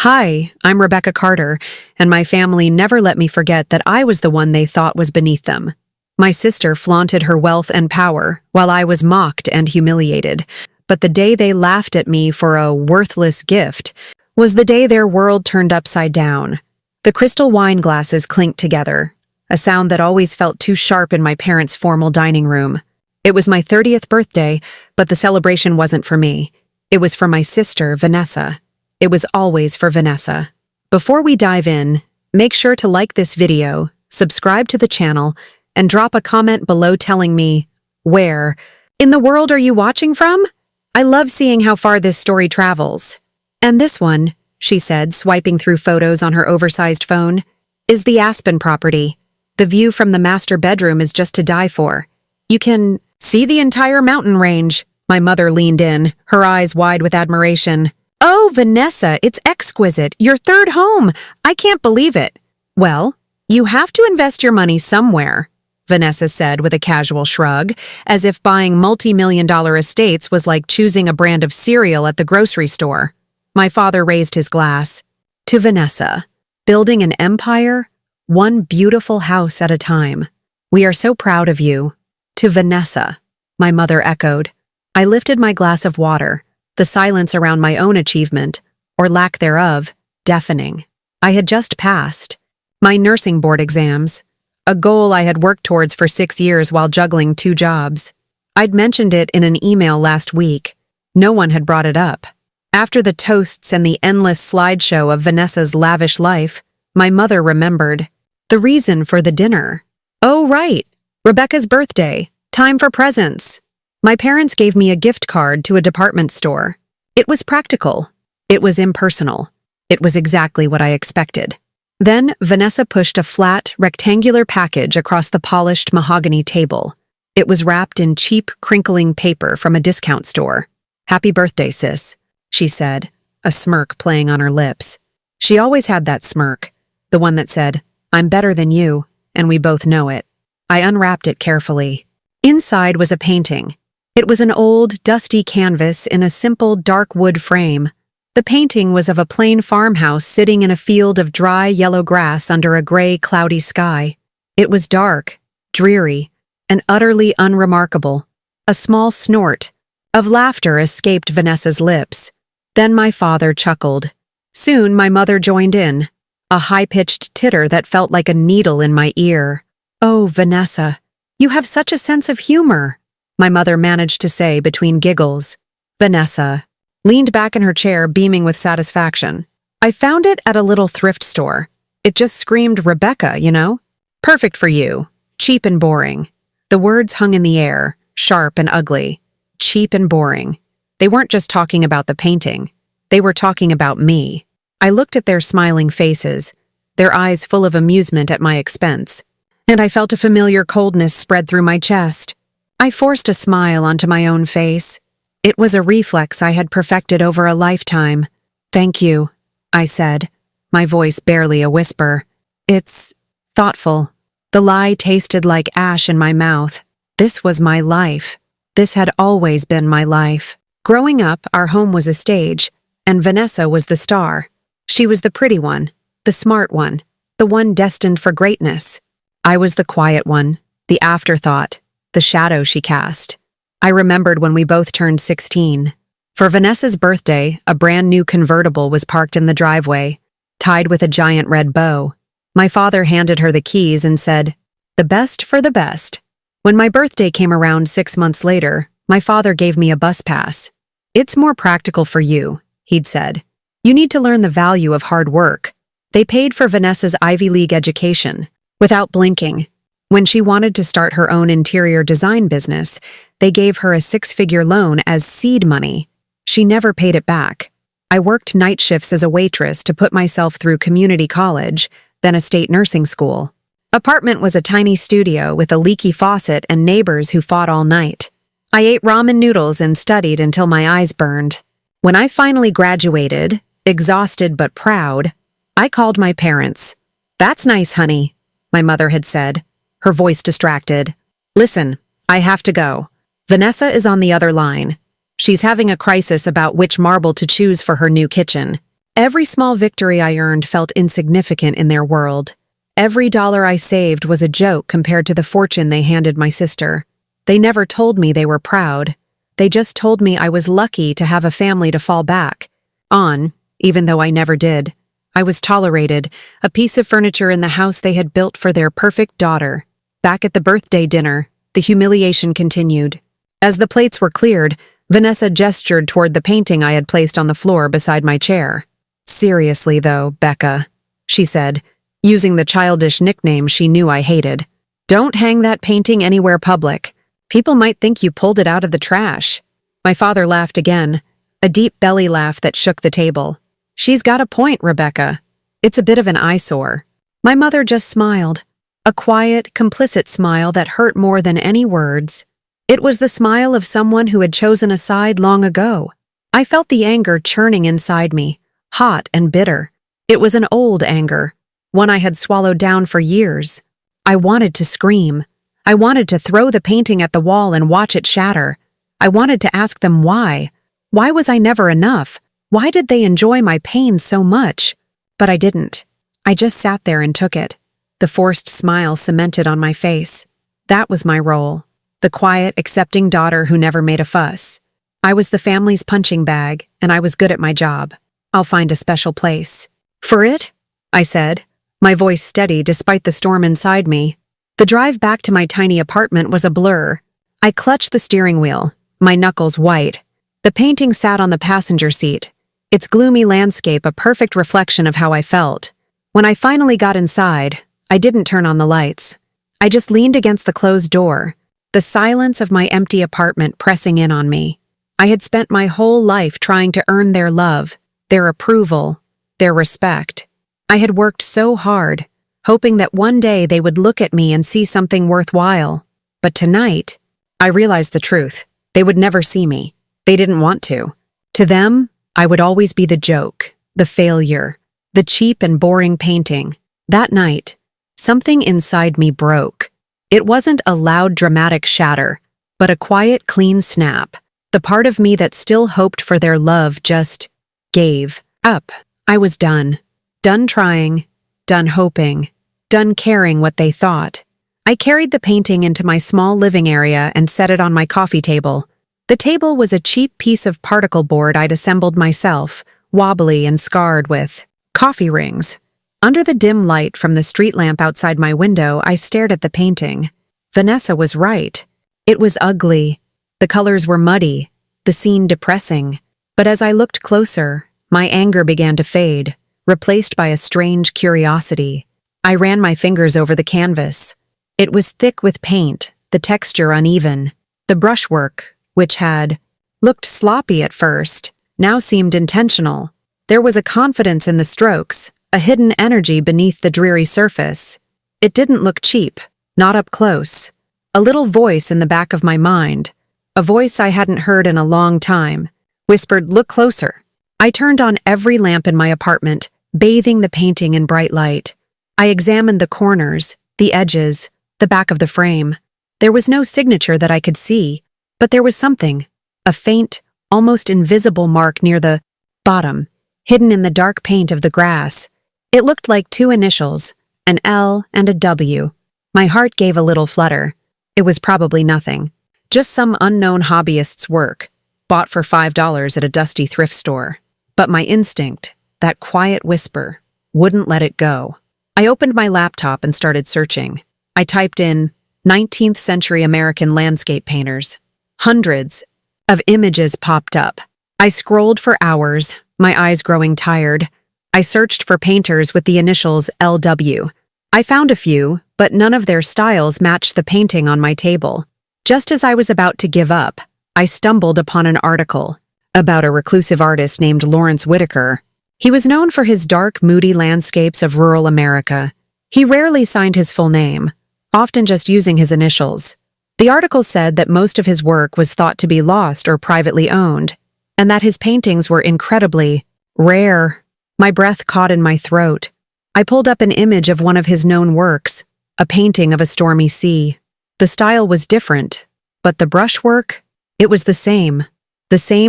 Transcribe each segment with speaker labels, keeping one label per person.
Speaker 1: Hi, I'm Rebecca Carter, and my family never let me forget that I was the one they thought was beneath them. My sister flaunted her wealth and power, while I was mocked and humiliated. But the day they laughed at me for a worthless gift was the day their world turned upside down. The crystal wine glasses clinked together, a sound that always felt too sharp in my parents' formal dining room. It was my 30th birthday, but the celebration wasn't for me. It was for my sister, Vanessa. It was always for Vanessa. Before we dive in, make sure to like this video, subscribe to the channel, and drop a comment below telling me, where in the world are you watching from? I love seeing how far this story travels. And this one, she said, swiping through photos on her oversized phone, is the Aspen property. The view from the master bedroom is just to die for. You can see the entire mountain range. My mother leaned in, her eyes wide with admiration. Oh, Vanessa, it's exquisite. Your third home. I can't believe it. Well, you have to invest your money somewhere, Vanessa said with a casual shrug, as if buying multi-million-dollar estates was like choosing a brand of cereal at the grocery store. My father raised his glass. To Vanessa, building an empire, one beautiful house at a time. We are so proud of you. To Vanessa, my mother echoed. I lifted my glass of water, the silence around my own achievement, or lack thereof, deafening. I had just passed my nursing board exams, a goal I had worked towards for 6 years while juggling 2 jobs. I'd mentioned it in an email last week. No one had brought it up. After the toasts and the endless slideshow of Vanessa's lavish life, my mother remembered the reason for the dinner. Oh, right, Rebecca's birthday. Time for presents. My parents gave me a gift card to a department store. It was practical. It was impersonal. It was exactly what I expected. Then Vanessa pushed a flat, rectangular package across the polished mahogany table. It was wrapped in cheap, crinkling paper from a discount store. Happy birthday, sis, she said, a smirk playing on her lips. She always had that smirk, the one that said, I'm better than you, and we both know it. I unwrapped it carefully. Inside was a painting. It was an old, dusty canvas in a simple, dark wood frame. The painting was of a plain farmhouse sitting in a field of dry, yellow grass under a gray, cloudy sky. It was dark, dreary, and utterly unremarkable. A small snort of laughter escaped Vanessa's lips. Then my father chuckled. Soon my mother joined in, a high-pitched titter that felt like a needle in my ear. Oh, Vanessa, you have such a sense of humor, my mother managed to say between giggles. Vanessa leaned back in her chair, beaming with satisfaction. I found it at a little thrift store. It just screamed Rebecca, you know? Perfect for you. Cheap and boring. The words hung in the air, sharp and ugly. Cheap and boring. They weren't just talking about the painting. They were talking about me. I looked at their smiling faces, their eyes full of amusement at my expense, and I felt a familiar coldness spread through my chest. I forced a smile onto my own face. It was a reflex I had perfected over a lifetime. Thank you, I said, my voice barely a whisper. It's thoughtful. The lie tasted like ash in my mouth. This was my life. This had always been my life. Growing up, our home was a stage, and Vanessa was the star. She was the pretty one, the smart one, the one destined for greatness. I was the quiet one, the afterthought, the shadow she cast. I remembered when we both turned 16. For Vanessa's birthday, a brand new convertible was parked in the driveway, tied with a giant red bow. My father handed her the keys and said, "The best for the best." When my birthday came around 6 months later, my father gave me a bus pass. "It's more practical for you," he'd said. "You need to learn the value of hard work." They paid for Vanessa's Ivy League education, without blinking. When she wanted to start her own interior design business, they gave her a 6-figure loan as seed money. She never paid it back. I worked night shifts as a waitress to put myself through community college, then a state nursing school. Apartment was a tiny studio with a leaky faucet and neighbors who fought all night. I ate ramen noodles and studied until my eyes burned. When I finally graduated, exhausted but proud, I called my parents. "That's nice, honey," my mother had said, her voice distracted. "Listen, I have to go. Vanessa is on the other line. She's having a crisis about which marble to choose for her new kitchen. Every small victory I earned felt insignificant in their world. Every dollar I saved was a joke compared to the fortune they handed my sister. They never told me they were proud. They just told me I was lucky to have a family to fall back on, even though I never did. I was tolerated, a piece of furniture in the house they had built for their perfect daughter. Back at the birthday dinner, the humiliation continued. As the plates were cleared, Vanessa gestured toward the painting I had placed on the floor beside my chair. "Seriously, though, Becca," she said, using the childish nickname she knew I hated. "Don't hang that painting anywhere public. People might think you pulled it out of the trash." My father laughed again, a deep belly laugh that shook the table. "She's got a point, Rebecca. It's a bit of an eyesore." My mother just smiled, a quiet, complicit smile that hurt more than any words. It was the smile of someone who had chosen a side long ago. I felt the anger churning inside me, hot and bitter. It was an old anger, one I had swallowed down for years. I wanted to scream. I wanted to throw the painting at the wall and watch it shatter. I wanted to ask them why. Why was I never enough? Why did they enjoy my pain so much? But I didn't. I just sat there and took it. The forced smile cemented on my face. That was my role. The quiet, accepting daughter who never made a fuss. I was the family's punching bag, and I was good at my job. I'll find a special place. "For it?" I said, my voice steady despite the storm inside me. The drive back to my tiny apartment was a blur. I clutched the steering wheel, my knuckles white. The painting sat on the passenger seat, its gloomy landscape a perfect reflection of how I felt. When I finally got inside, I didn't turn on the lights. I just leaned against the closed door, the silence of my empty apartment pressing in on me. I had spent my whole life trying to earn their love, their approval, their respect. I had worked so hard, hoping that one day they would look at me and see something worthwhile. But tonight, I realized the truth. They would never see me. They didn't want to. To them, I would always be the joke, the failure, the cheap and boring painting. That night, something inside me broke. It wasn't a loud, dramatic shatter, but a quiet, clean snap. The part of me that still hoped for their love just gave up. I was done. Done trying. Done hoping. Done caring what they thought. I carried the painting into my small living area and set it on my coffee table. The table was a cheap piece of particle board I'd assembled myself, wobbly and scarred with coffee rings. Under the dim light from the street lamp outside my window, I stared at the painting. Vanessa was right. It was ugly. The colors were muddy, the scene depressing. But as I looked closer, my anger began to fade, replaced by a strange curiosity. I ran my fingers over the canvas. It was thick with paint, the texture uneven. The brushwork, which had looked sloppy at first, now seemed intentional. There was a confidence in the strokes, a hidden energy beneath the dreary surface. It didn't look cheap, not up close. A little voice in the back of my mind, a voice I hadn't heard in a long time, whispered, "Look closer." I turned on every lamp in my apartment, bathing the painting in bright light. I examined the corners, the edges, the back of the frame. There was no signature that I could see, but there was something, a faint, almost invisible mark near the bottom, hidden in the dark paint of the grass. It looked like two initials, an L and a W. My heart gave a little flutter. It was probably nothing. Just some unknown hobbyist's work, bought for $5 at a dusty thrift store. But my instinct, that quiet whisper, wouldn't let it go. I opened my laptop and started searching. I typed in 19th century American landscape painters. Hundreds of images popped up. I scrolled for hours, my eyes growing tired. I searched for painters with the initials LW. I found a few, but none of their styles matched the painting on my table. Just as I was about to give up, I stumbled upon an article about a reclusive artist named Lawrence Whitaker. He was known for his dark, moody landscapes of rural America. He rarely signed his full name, often just using his initials. The article said that most of his work was thought to be lost or privately owned, and that his paintings were incredibly rare. My breath caught in my throat. I pulled up an image of one of his known works, a painting of a stormy sea. The style was different, but the brushwork, it was the same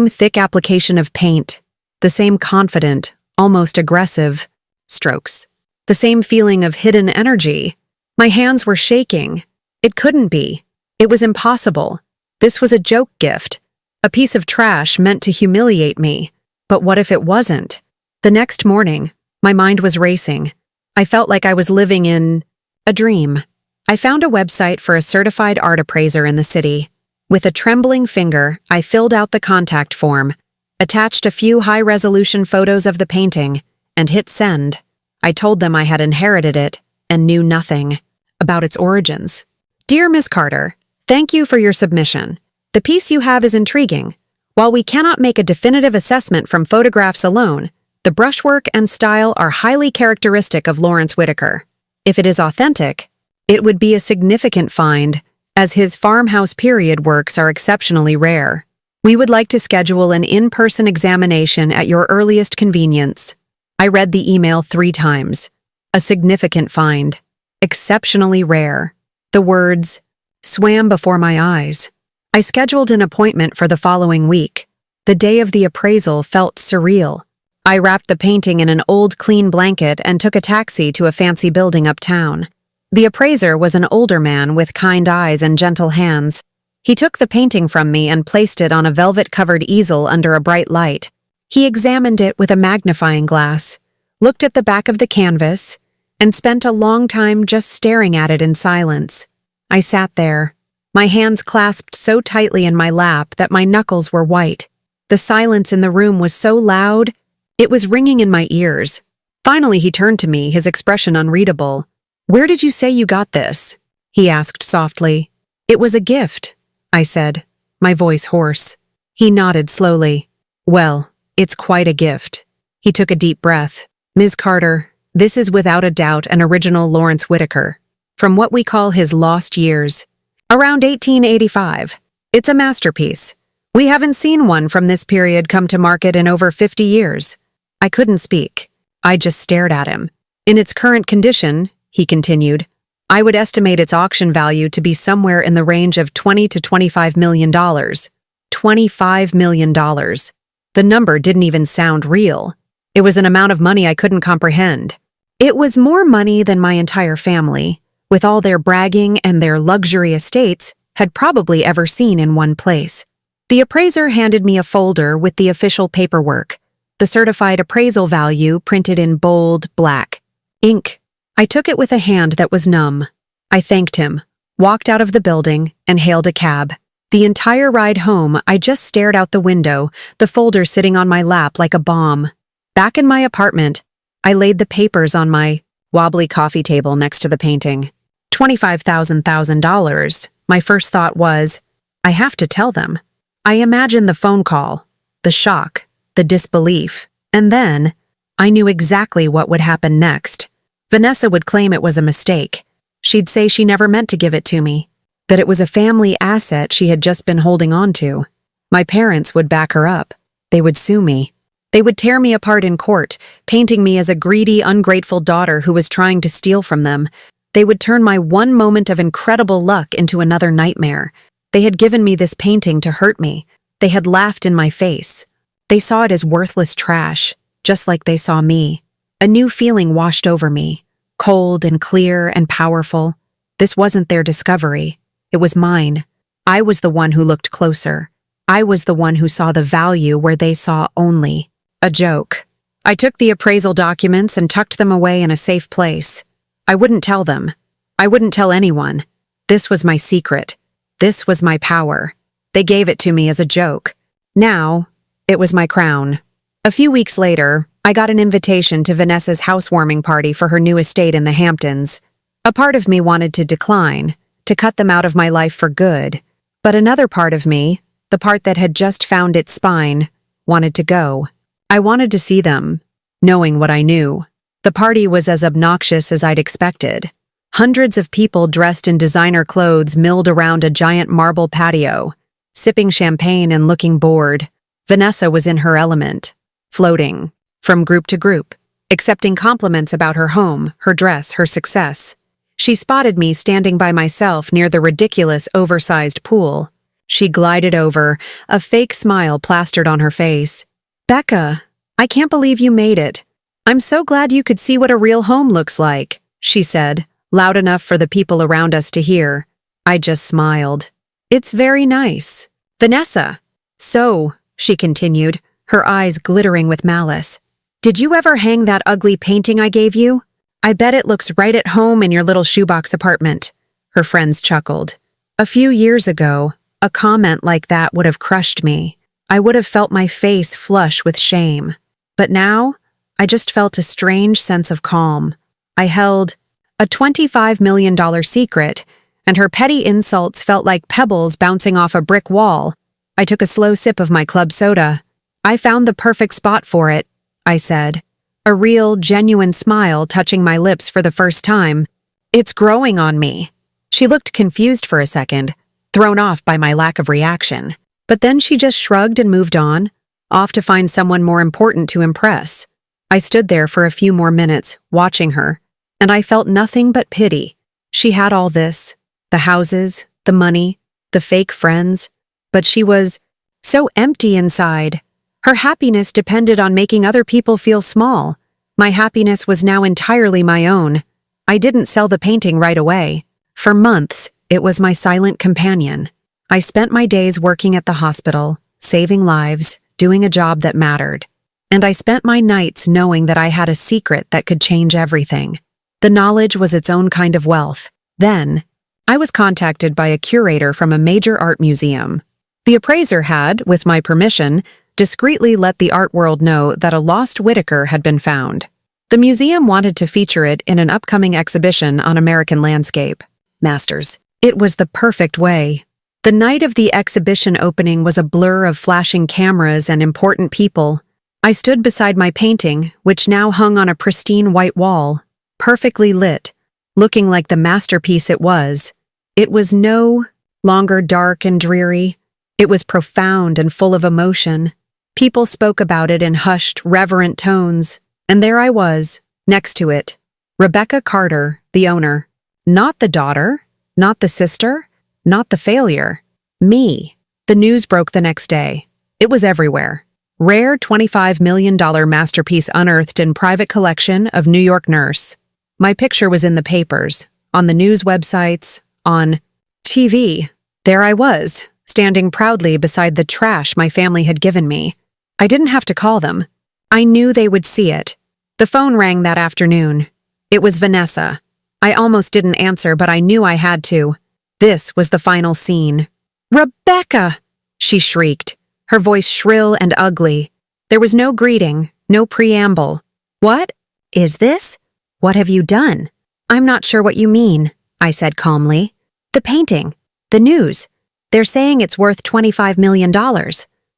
Speaker 1: thick application of paint, the same confident, almost aggressive strokes. The same feeling of hidden energy. My hands were shaking. It couldn't be. It was impossible. This was a joke gift, a piece of trash meant to humiliate me. But what if it wasn't? The next morning, my mind was racing. I felt like I was living in a dream. I found a website for a certified art appraiser in the city. With a trembling finger, I filled out the contact form, attached a few high-resolution photos of the painting, and hit send. I told them I had inherited it and knew nothing about its origins. Dear Ms. Carter, thank you for your submission. The piece you have is intriguing. While we cannot make a definitive assessment from photographs alone, the brushwork and style are highly characteristic of Lawrence Whitaker. If it is authentic, it would be a significant find, as his farmhouse period works are exceptionally rare. We would like to schedule an in-person examination at your earliest convenience. I read the email 3 times. A significant find. Exceptionally rare. The words swam before my eyes. I scheduled an appointment for the following week. The day of the appraisal felt surreal. I wrapped the painting in an old clean blanket and took a taxi to a fancy building uptown. The appraiser was an older man with kind eyes and gentle hands. He took the painting from me and placed it on a velvet-covered easel under a bright light. He examined it with a magnifying glass, looked at the back of the canvas, and spent a long time just staring at it in silence. I sat there, my hands clasped so tightly in my lap that my knuckles were white. The silence in the room was so loud, it was ringing in my ears. Finally he turned to me, his expression unreadable. "Where did you say you got this?" he asked softly. "It was a gift," I said, my voice hoarse. He nodded slowly. "Well, it's quite a gift." He took a deep breath. "Ms. Carter, this is without a doubt an original Lawrence Whitaker, from what we call his lost years. Around 1885. It's a masterpiece. We haven't seen one from this period come to market in over 50 years. I couldn't speak. I just stared at him. "In its current condition," he continued, "I would estimate its auction value to be somewhere in the range of $20 to $25 million. $25 million. The number didn't even sound real. It was an amount of money I couldn't comprehend. It was more money than my entire family, with all their bragging and their luxury estates, had probably ever seen in one place. The appraiser handed me a folder with the official paperwork, the certified appraisal value printed in bold, black ink. I took it with a hand that was numb. I thanked him, walked out of the building, and hailed a cab. The entire ride home, I just stared out the window, the folder sitting on my lap like a bomb. Back in my apartment, I laid the papers on my wobbly coffee table next to the painting. $25,000. My first thought was, I have to tell them. I imagined the phone call, the shock, the disbelief, and then I knew exactly what would happen next. Vanessa would claim it was a mistake. She'd say she never meant to give it to me, that it was a family asset she had just been holding on to. My parents would back her up. They would sue me. They would tear me apart in court, painting me as a greedy, ungrateful daughter who was trying to steal from them. They would turn my one moment of incredible luck into another nightmare. They had given me this painting to hurt me. They had laughed in my face. They saw it as worthless trash, just like they saw me. A new feeling washed over me, cold and clear and powerful. This wasn't their discovery. It was mine. I was the one who looked closer. I was the one who saw the value where they saw only a joke. I took the appraisal documents and tucked them away in a safe place. I wouldn't tell them. I wouldn't tell anyone. This was my secret. This was my power. They gave it to me as a joke. Now, it was my crown. A few weeks later, I got an invitation to Vanessa's housewarming party for her new estate in the Hamptons. A part of me wanted to decline, to cut them out of my life for good. But another part of me, the part that had just found its spine, wanted to go. I wanted to see them, knowing what I knew. The party was as obnoxious as I'd expected. Hundreds of people dressed in designer clothes milled around a giant marble patio, sipping champagne and looking bored. Vanessa was in her element, floating, from group to group, accepting compliments about her home, her dress, her success. She spotted me standing by myself near the ridiculous, oversized pool. She glided over, a fake smile plastered on her face. "Becca, I can't believe you made it. I'm so glad you could see what a real home looks like, she said, loud enough for the people around us to hear. I just smiled. It's very nice. Vanessa. So, she continued, her eyes glittering with malice. Did you ever hang that ugly painting I gave you? I bet it looks right at home in your little shoebox apartment. Her friends chuckled. A few years ago, a comment like that would have crushed me. I would have felt my face flush with shame. But now, I just felt a strange sense of calm. I held a $25 million secret, and her petty insults felt like pebbles bouncing off a brick wall. I took a slow sip of my club soda. I found the perfect spot for it, I said, a real, genuine smile touching my lips for the first time. It's growing on me. She looked confused for a second, thrown off by my lack of reaction. But then she just shrugged and moved on, off to find someone more important to impress. I stood there for a few more minutes, watching her, and I felt nothing but pity. She had all this, the houses, the money, the fake friends, but she was so empty inside. Her happiness depended on making other people feel small. My happiness was now entirely my own. I didn't sell the painting right away. For months, it was my silent companion. I spent my days working at the hospital, saving lives, doing a job that mattered. And I spent my nights knowing that I had a secret that could change everything. The knowledge was its own kind of wealth. Then, I was contacted by a curator from a major art museum. The appraiser had, with my permission, discreetly let the art world know that a lost Whitaker had been found. The museum wanted to feature it in an upcoming exhibition on American landscape. Masters. It was the perfect way. The night of the exhibition opening was a blur of flashing cameras and important people. I stood beside my painting, which now hung on a pristine white wall, perfectly lit, looking like the masterpiece it was. It was no longer dark and dreary. It was profound and full of emotion. People spoke about it in hushed, reverent tones, and there I was, next to it. Rebecca Carter, the owner. Not the daughter, not the sister, not the failure. Me. The news broke the next day. It was everywhere. Rare $25 million masterpiece unearthed in private collection of New York nurse. My picture was in the papers, on the news websites, on TV. There I was, standing proudly beside the trash my family had given me. I didn't have to call them. I knew they would see it. The phone rang that afternoon. It was Vanessa. I almost didn't answer, but I knew I had to. This was the final scene. "Rebecca!" she shrieked, her voice shrill and ugly. There was no greeting, no preamble. "What is this? What have you done?" "I'm not sure what you mean," I said calmly. "The painting. The news. They're saying it's worth $25 million.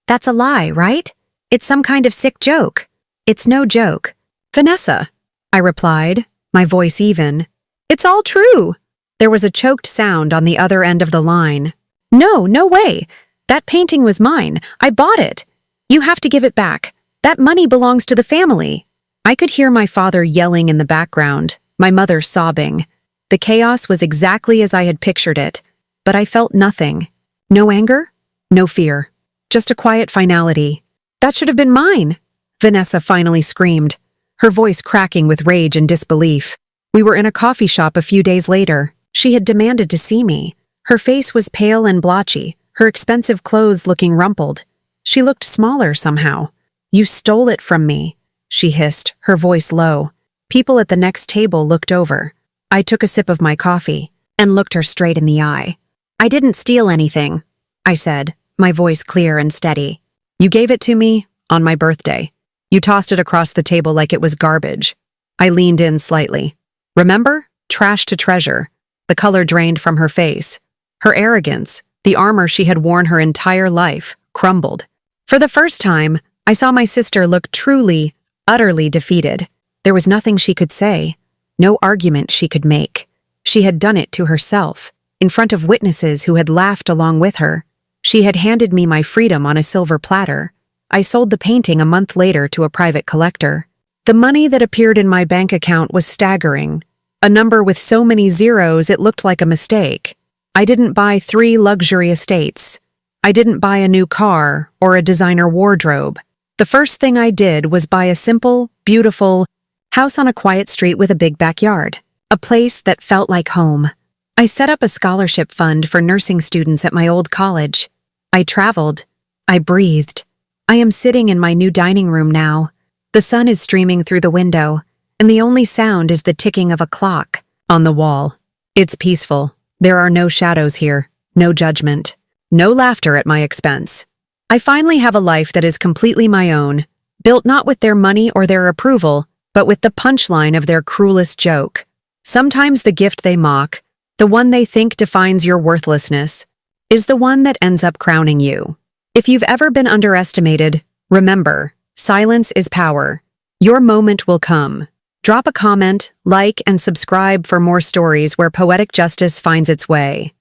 Speaker 1: That's a lie, right? It's some kind of sick joke." "It's no joke." "Vanessa," I replied, my voice even. "It's all true." There was a choked sound on the other end of the line. "No, no way. That painting was mine. I bought it. You have to give it back. That money belongs to the family." I could hear my father yelling in the background, my mother sobbing. The chaos was exactly as I had pictured it, but I felt nothing. No anger, no fear. Just a quiet finality. "That should have been mine," Vanessa finally screamed, her voice cracking with rage and disbelief. We were in a coffee shop a few days later. She had demanded to see me. Her face was pale and blotchy, her expensive clothes looking rumpled. She looked smaller somehow. "You stole it from me," she hissed, her voice low. People at the next table looked over. I took a sip of my coffee and looked her straight in the eye. "I didn't steal anything," I said, my voice clear and steady. "You gave it to me on my birthday. You tossed it across the table like it was garbage." I leaned in slightly. "Remember? Trash to treasure." The color drained from her face. Her arrogance, the armor she had worn her entire life, crumbled. For the first time, I saw my sister look truly, utterly defeated. There was nothing she could say, no argument she could make. She had done it to herself, in front of witnesses who had laughed along with her. She had handed me my freedom on a silver platter. I sold the painting a month later to a private collector. The money that appeared in my bank account was staggering. A number with so many zeros it looked like a mistake. I didn't buy 3 luxury estates. I didn't buy a new car or a designer wardrobe. The first thing I did was buy a simple, beautiful house on a quiet street with a big backyard, a place that felt like home. I set up a scholarship fund for nursing students at my old college. I traveled. I breathed. I am sitting in my new dining room now. The sun is streaming through the window, and the only sound is the ticking of a clock on the wall. It's peaceful. There are no shadows here, no judgment, no laughter at my expense. I finally have a life that is completely my own, built not with their money or their approval, but with the punchline of their cruelest joke. Sometimes the gift they mock, the one they think defines your worthlessness, is the one that ends up crowning you. If you've ever been underestimated, remember, silence is power. Your moment will come. Drop a comment, like, and subscribe for more stories where poetic justice finds its way.